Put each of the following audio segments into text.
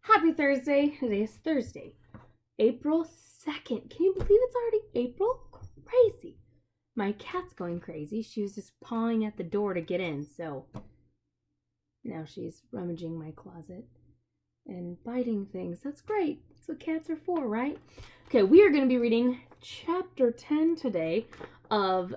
Happy Thursday. Today is Thursday, April 2nd. Can you believe it's already April? Crazy. My cat's going crazy. She was just pawing at the door to get in, so now she's rummaging my closet and biting things. That's great. That's what cats are for, right? Okay, we are going to be reading chapter 10 today of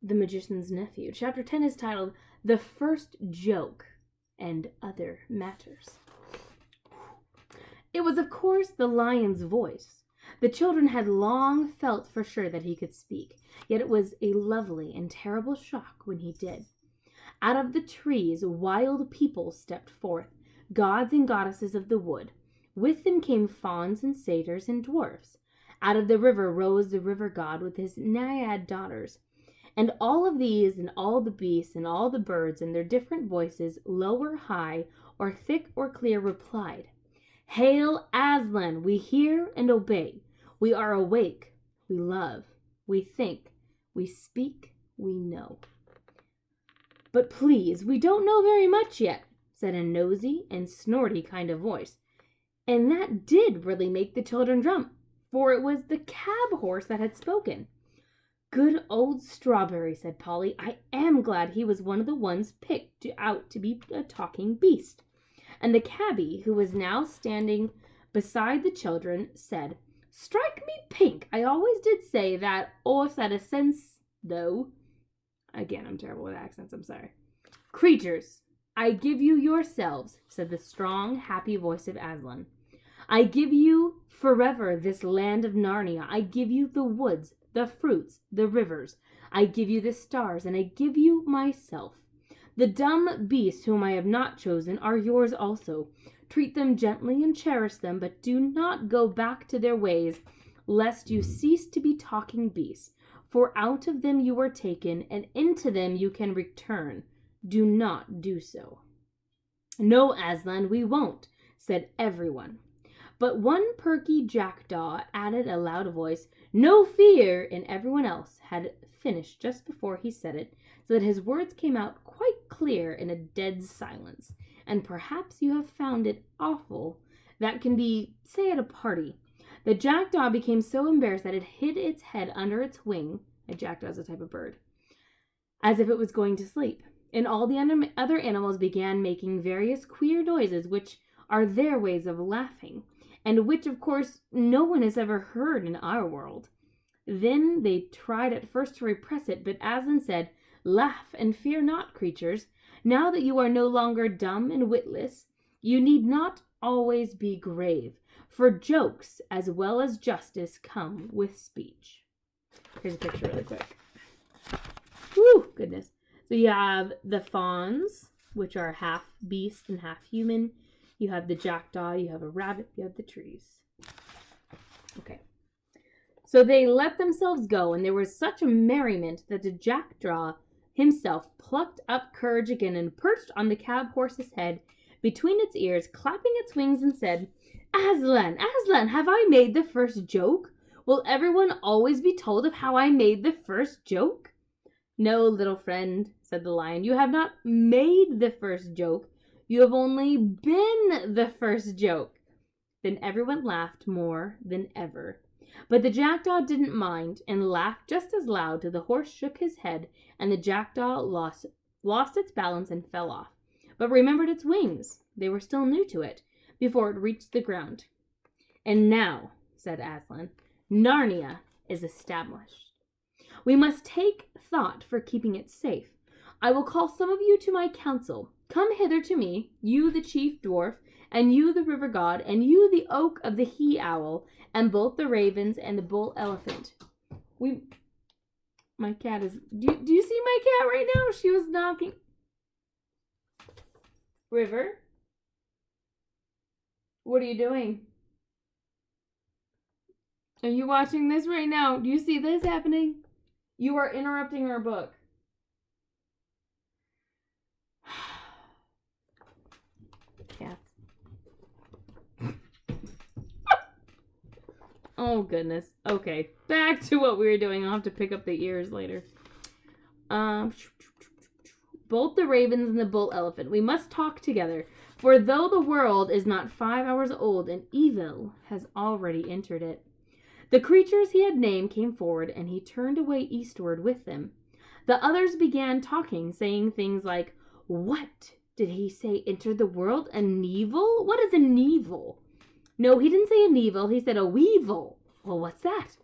The Magician's Nephew. Chapter 10 is titled The First Joke and Other Matters. It was, of course, the lion's voice. The children had long felt for sure that he could speak, yet it was a lovely and terrible shock when he did. Out of the trees, wild people stepped forth, gods and goddesses of the wood. With them came fauns and satyrs and dwarfs. Out of the river rose the river god with his naiad daughters. And all of these and all the beasts and all the birds in their different voices, low or high, or thick or clear, replied, "Hail Aslan, we hear and obey. We are awake, we love, we think, we speak, we know." "But please, we don't know very much yet," said a nosy and snorty kind of voice. And that did really make the children jump, for it was the cab horse that had spoken. "Good old Strawberry," said Polly. "I am glad he was one of the ones picked out to be a talking beast." And the cabbie, who was now standing beside the children, said, "Strike me pink. I always did say that 'orse had a sense, though." Again, I'm terrible with accents, I'm sorry. "Creatures, I give you yourselves," said the strong, happy voice of Aslan. "I give you forever this land of Narnia. I give you the woods, the fruits, the rivers. I give you the stars, and I give you myself. The dumb beasts whom I have not chosen are yours also. Treat them gently and cherish them, but do not go back to their ways, lest you cease to be talking beasts. For out of them you were taken, and into them you can return. Do not do so." "No, Aslan, we won't," said everyone. But one perky jackdaw added a loud voice, "No fear," and everyone else had finished just before he said it, so that his words came out quite clear in a dead silence. And perhaps you have found it awful that can be, say, at a party. The jackdaw became so embarrassed that it hid its head under its wing — a jackdaw is a type of bird — as if it was going to sleep. And all the other animals began making various queer noises, which are their ways of laughing, and which, of course, no one has ever heard in our world. Then they tried at first to repress it, but Aslan said, "Laugh and fear not, creatures. Now that you are no longer dumb and witless, you need not always be grave, for jokes as well as justice come with speech." Here's a picture really quick. Woo, goodness. So you have the fawns, which are half beast and half human. You have the jackdaw, you have a rabbit, you have the trees. Okay. So they let themselves go, and there was such a merriment that the jackdaw himself plucked up courage again and perched on the cab horse's head between its ears, clapping its wings, and said, "Aslan, Aslan, have I made the first joke? Will everyone always be told of how I made the first joke?" "No, little friend," said the lion, "you have not made the first joke. You have only been the first joke." Then everyone laughed more than ever. But the jackdaw didn't mind, and laughed just as loud till the horse shook his head, and the jackdaw lost its balance and fell off, but remembered its wings — they were still new to it — before it reached the ground. "And now," said Aslan, "Narnia is established. We must take thought for keeping it safe. I will call some of you to my council. Come hither to me, you the chief dwarf, and you the river god, and you the oak of the he-owl, and both the ravens and the bull elephant." My cat is... Do you see my cat right now? She was knocking... River? What are you doing? Are you watching this right now? Do you see this happening? You are interrupting our book. Cats. Oh, goodness. Okay, back to what we were doing. I'll have to pick up the ears later. Both the ravens and the bull elephant. We must talk together, For though the world is not 5 hours old, an evil has already entered it. The creatures he had named came forward, and he turned away eastward with them. The others began talking, saying things like, "What did he say entered the world? An evil? What is an evil?" "No, he didn't say an evil, he said a weevil." "Well, what's that?"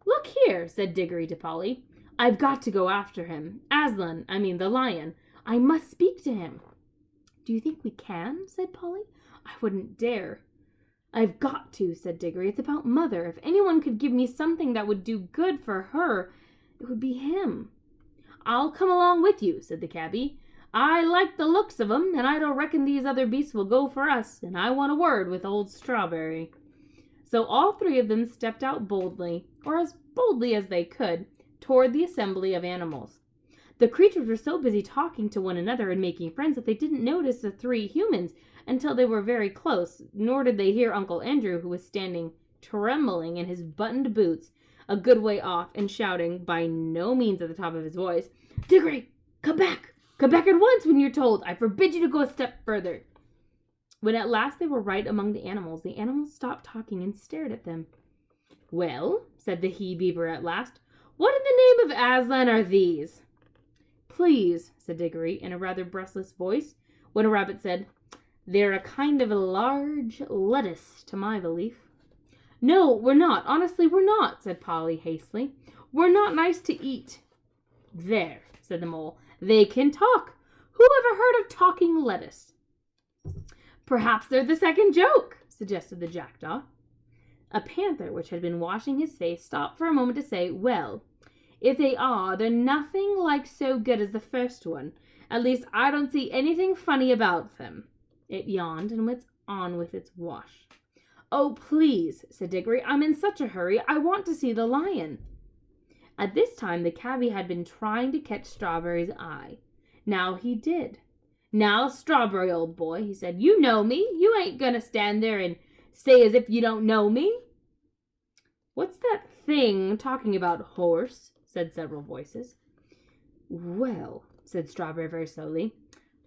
"Look here," said Diggory to Polly. "I've got to go after him. The lion. I must speak to him." "Do you think we can?" said Polly. "I wouldn't dare." "I've got to," said Diggory. "It's about Mother. If anyone could give me something that would do good for her, it would be him." "I'll come along with you," said the cabby. "I like the looks of 'em, and I don't reckon these other beasts will go for us, and I want a word with old Strawberry." So all three of them stepped out boldly, or as boldly as they could, toward the assembly of animals. The creatures were so busy talking to one another and making friends that they didn't notice the three humans until they were very close, nor did they hear Uncle Andrew, who was standing trembling in his buttoned boots a good way off and shouting, by no means at the top of his voice, "Diggory, come back! Come back at once when you're told! I forbid you to go a step further!" When at last they were right among the animals stopped talking and stared at them. "Well," said the he-beaver at last, "what in the name of Aslan are these?" "Please," said Diggory, in a rather breathless voice, when a rabbit said, "They're a kind of a large lettuce, to my belief." "No, we're not. Honestly, we're not," said Polly hastily. "We're not nice to eat." "There," said the mole, "they can talk. Who ever heard of talking lettuce?" "Perhaps they're the second joke," suggested the jackdaw. A panther, which had been washing his face, stopped for a moment to say, "Well, if they are, they're nothing like so good as the first one. At least I don't see anything funny about them." It yawned and went on with its wash. "Oh, please," said Diggory, "I'm in such a hurry. I want to see the lion." At this time the cabby had been trying to catch Strawberry's eye. Now he did. "Now, Strawberry, old boy," he said, "you know me. You ain't gonna stand there and say as if you don't know me." "What's that thing talking about, horse?" said several voices. "Well," said Strawberry very slowly,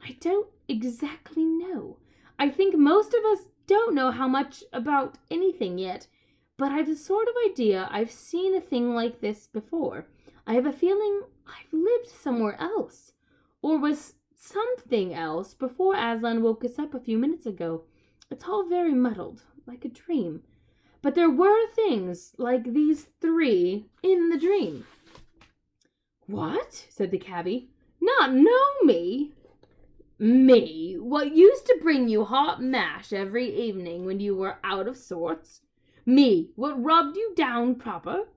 "I don't exactly know. I think most of us don't know how much about anything yet, but I've a sort of idea I've seen a thing like this before. I have a feeling I've lived somewhere else, or was something else before Aslan woke us up a few minutes ago. It's all very muddled, like a dream. But there were things like these three in the dream." "What?" said the cabby. "Not know me?" "Me? What used to bring you hot mash every evening when you were out of sorts? Me? What rubbed you down proper?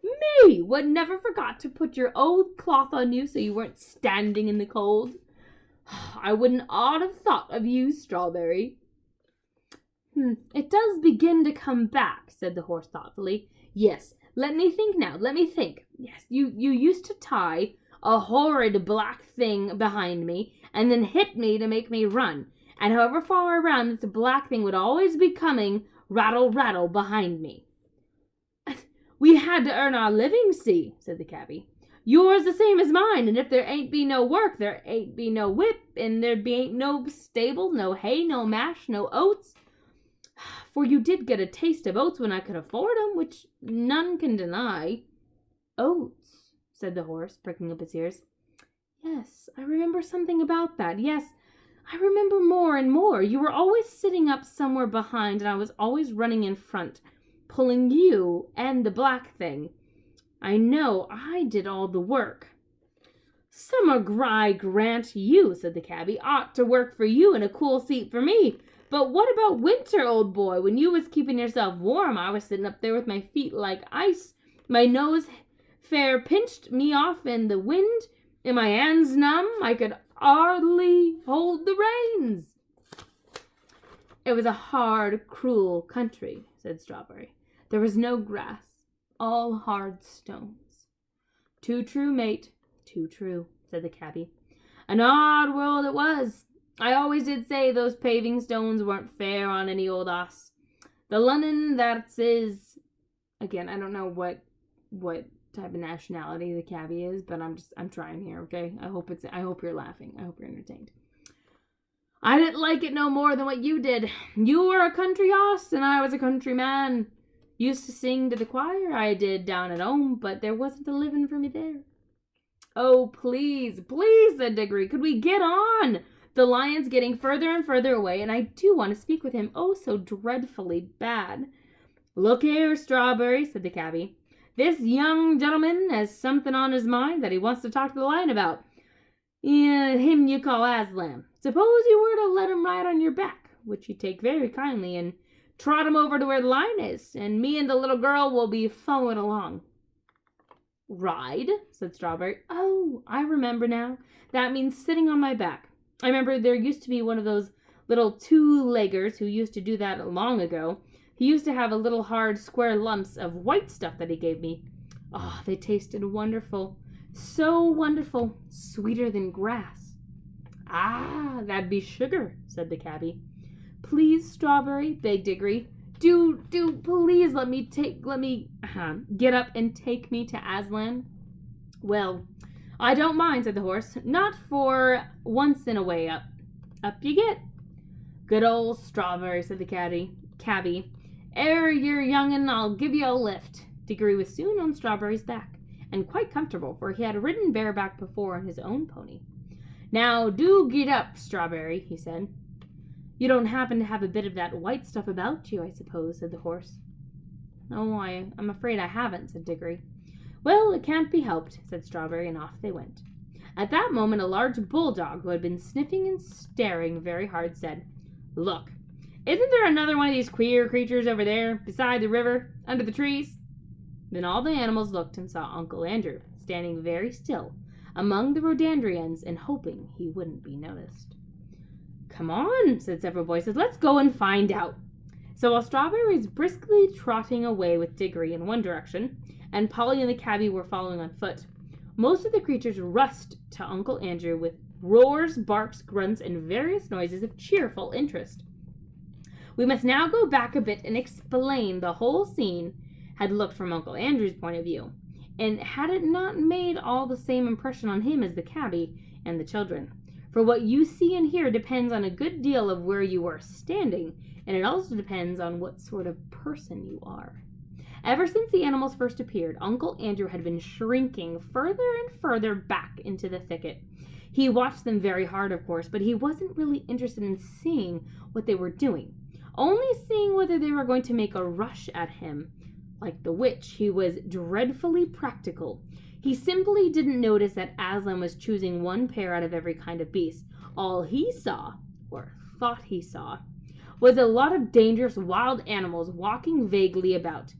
Me? What never forgot to put your old cloth on you so you weren't standing in the cold? I wouldn't ought have thought of you, Strawberry." "It does begin to come back," said the horse thoughtfully. "Yes, let me think now, let me think. Yes, you used to tie a horrid black thing behind me and then hit me to make me run. And however far I ran, this black thing would always be coming rattle, rattle behind me." "We had to earn our living, see," said the cabby. "Yours the same as mine, and if there ain't be no work, there ain't be no whip, and there ain't no stable, no hay, no mash, no oats. For you did get a taste of oats when I could afford 'em, which none can deny." "Oats," said the horse, pricking up his ears. "Yes, I remember something about that. Yes, I remember more and more. You were always sitting up somewhere behind, and I was always running in front, pulling you and the black thing. I know I did all the work." "Summer I grant you," said the cabby, "ought to work for you and a cool seat for me. But what about winter, old boy? When you was keeping yourself warm, I was sitting up there with my feet like ice, my nose fair pinched me off in the wind, and my hands numb. I could hardly hold the reins." "It was a hard, cruel country," said Strawberry. "There was no grass, all hard stones." "Too true, mate, too true," said the cabby. "An hard world it was. I always did say those paving stones weren't fair on any old oss. The Lunnon that is—" Again, I don't know what type of nationality the cabby is, but I'm trying here, okay? I hope you're laughing. I hope you're entertained. I didn't like it no more than what you did. You were a country hoss, and I was a country man. Used to sing to the choir, I did, down at home, but there wasn't a living for me there. Oh, please, please, said Diggory, could we get on? The lion's getting further and further away, and I do want to speak with him oh so dreadfully bad. Look here, Strawberry, said the cabby. This young gentleman has something on his mind that he wants to talk to the lion about. Him you call Aslan. Suppose you were to let him ride on your back, which you take very kindly, and trot him over to where the lion is, and me and the little girl will be following along. Ride, said Strawberry. Oh, I remember now. That means sitting on my back. I remember there used to be one of those little two-leggers who used to do that long ago. He used to have a little hard square lumps of white stuff that he gave me. Oh, they tasted wonderful. So wonderful. Sweeter than grass. Ah, that'd be sugar, said the cabby. Please, Strawberry, begged Diggory. Do, please let me get up and take me to Aslan. Well, I don't mind, said the horse. Not for once in a way up. Up you get. Good old Strawberry, said the cabby. Ere you're youngin', I'll give you a lift. Diggory was soon on Strawberry's back, and quite comfortable, for he had ridden bareback before on his own pony. Now do get up, Strawberry, he said. You don't happen to have a bit of that white stuff about you, I suppose, said the horse. Oh, I'm afraid I haven't, said Diggory. Well, it can't be helped, said Strawberry, and off they went. At that moment, a large bulldog, who had been sniffing and staring very hard, said, Look, isn't there another one of these queer creatures over there, beside the river, under the trees? Then all the animals looked and saw Uncle Andrew, standing very still, among the rhododendrons, and hoping he wouldn't be noticed. Come on, said several voices, let's go and find out. So while Strawberry was briskly trotting away with Diggory in one direction, and Polly and the cabby were following on foot, most of the creatures rushed to Uncle Andrew with roars, barks, grunts, and various noises of cheerful interest. We must now go back a bit and explain the whole scene had looked from Uncle Andrew's point of view, and had it not made all the same impression on him as the cabby and the children. For what you see and hear depends on a good deal of where you are standing, and it also depends on what sort of person you are. Ever since the animals first appeared, Uncle Andrew had been shrinking further and further back into the thicket. He watched them very hard, of course, but he wasn't really interested in seeing what they were doing, only seeing whether they were going to make a rush at him. Like the witch, he was dreadfully practical. He simply didn't notice that Aslan was choosing one pair out of every kind of beast. All he saw, or thought he saw, was a lot of dangerous wild animals walking vaguely about.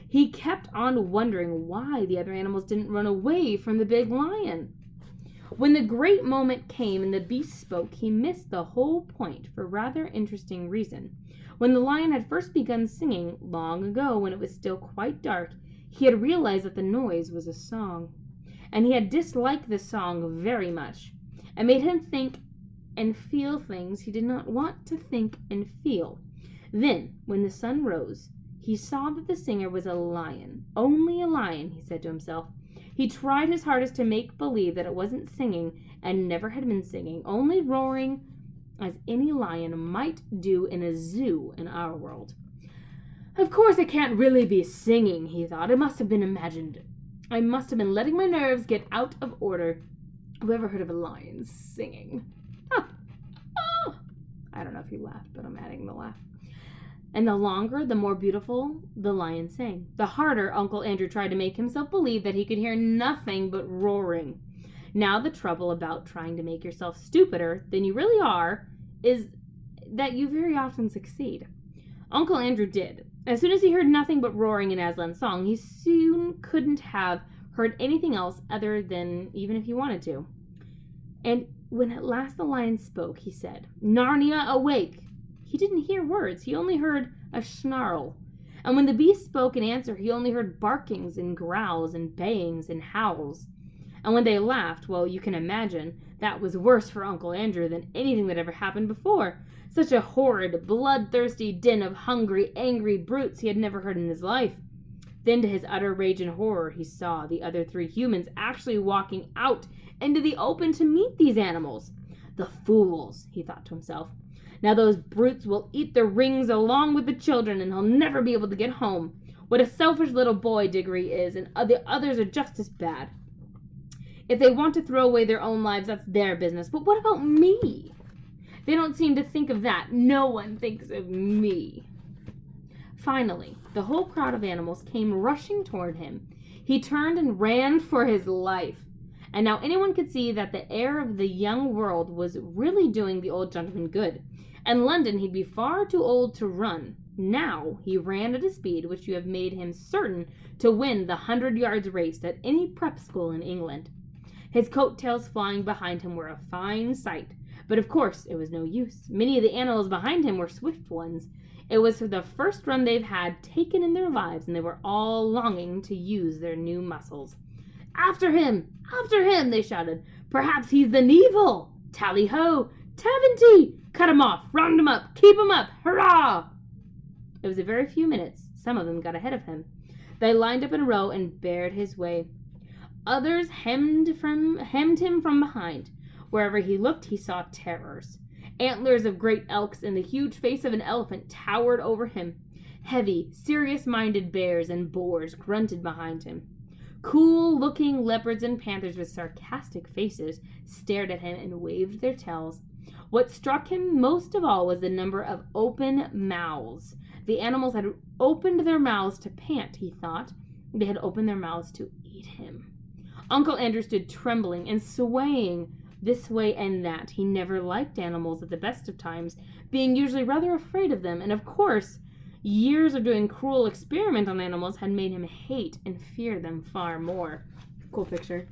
He kept on wondering why the other animals didn't run away from the big lion. When the great moment came and the beast spoke, he missed the whole point for a rather interesting reason. When the lion had first begun singing, long ago when it was still quite dark, he had realized that the noise was a song, and he had disliked the song very much. It made him think and feel things he did not want to think and feel. Then, when the sun rose, he saw that the singer was a lion. Only a lion, he said to himself. He tried his hardest to make believe that it wasn't singing, and never had been singing, only roaring, as any lion might do in a zoo in our world. Of course it can't really be singing, he thought. It must have been imagined. I must have been letting my nerves get out of order. Whoever heard of a lion singing? Huh. Oh. I don't know if he laughed, but I'm adding the laugh. And the longer, the more beautiful the lion sang. The harder Uncle Andrew tried to make himself believe that he could hear nothing but roaring. Now the trouble about trying to make yourself stupider than you really are is that you very often succeed. Uncle Andrew did. As soon as he heard nothing but roaring in Aslan's song, he soon couldn't have heard anything else other than even if he wanted to. And when at last the lion spoke, he said, Narnia, awake! He didn't hear words. He only heard a snarl. And when the beast spoke in answer, he only heard barkings and growls and bayings and howls. And when they laughed, well, you can imagine that was worse for Uncle Andrew than anything that ever happened before. Such a horrid, bloodthirsty din of hungry, angry brutes he had never heard in his life. Then, to his utter rage and horror, he saw the other three humans actually walking out into the open to meet these animals. The fools, he thought to himself. Now those brutes will eat the rings along with the children, and he'll never be able to get home. What a selfish little boy Diggory is, and the others are just as bad. If they want to throw away their own lives, that's their business. But what about me? They don't seem to think of that. No one thinks of me. Finally, the whole crowd of animals came rushing toward him. He turned and ran for his life. And now anyone could see that the air of the young world was really doing the old gentleman good. In London, he'd be far too old to run. Now he ran at a speed which would have made him certain to win the 100 yards race at any prep school in England. His coat-tails flying behind him were a fine sight, but of course it was no use. Many of the animals behind him were swift ones. It was the first run they've had taken in their lives, and they were all longing to use their new muscles. After him! After him! They shouted. Perhaps he's the Neville! Tally-ho! Taventy! Cut him off! Round him up! Keep him up! Hurrah! It was a very few minutes. Some of them got ahead of him. They lined up in a row and barred his way. Others hemmed him from behind. Wherever he looked, he saw terrors. Antlers of great elks and the huge face of an elephant towered over him. Heavy, serious-minded bears and boars grunted behind him. Cool-looking leopards and panthers with sarcastic faces stared at him and waved their tails. What struck him most of all was the number of open mouths. The animals had opened their mouths to pant, he thought. They had opened their mouths to eat him. Uncle Andrew stood trembling and swaying this way and that. He never liked animals at the best of times, being usually rather afraid of them, and of course, years of doing cruel experiment on animals had made him hate and fear them far more. Cool picture.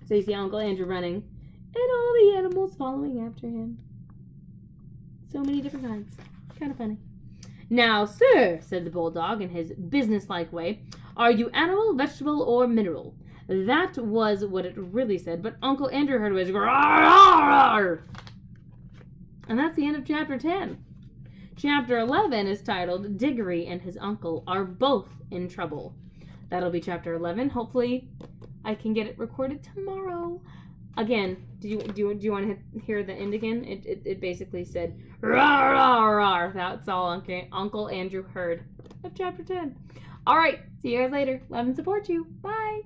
So you see Uncle Andrew running, and all the animals following after him. So many different kinds. Kind of funny. Now, sir, said the bulldog in his businesslike way, are you animal, vegetable, or mineral? That was what it really said, but Uncle Andrew heard it was "Rawr!" And that's the end of chapter 10. Chapter 11 is titled Diggory and his uncle are both in trouble. That'll be chapter 11. Hopefully I can get it recorded tomorrow. Again, do you want to hear the end again? It basically said "Rawr, rawr, rawr." That's all Uncle Andrew heard of chapter 10. All right, see you guys later. Love and support you. Bye.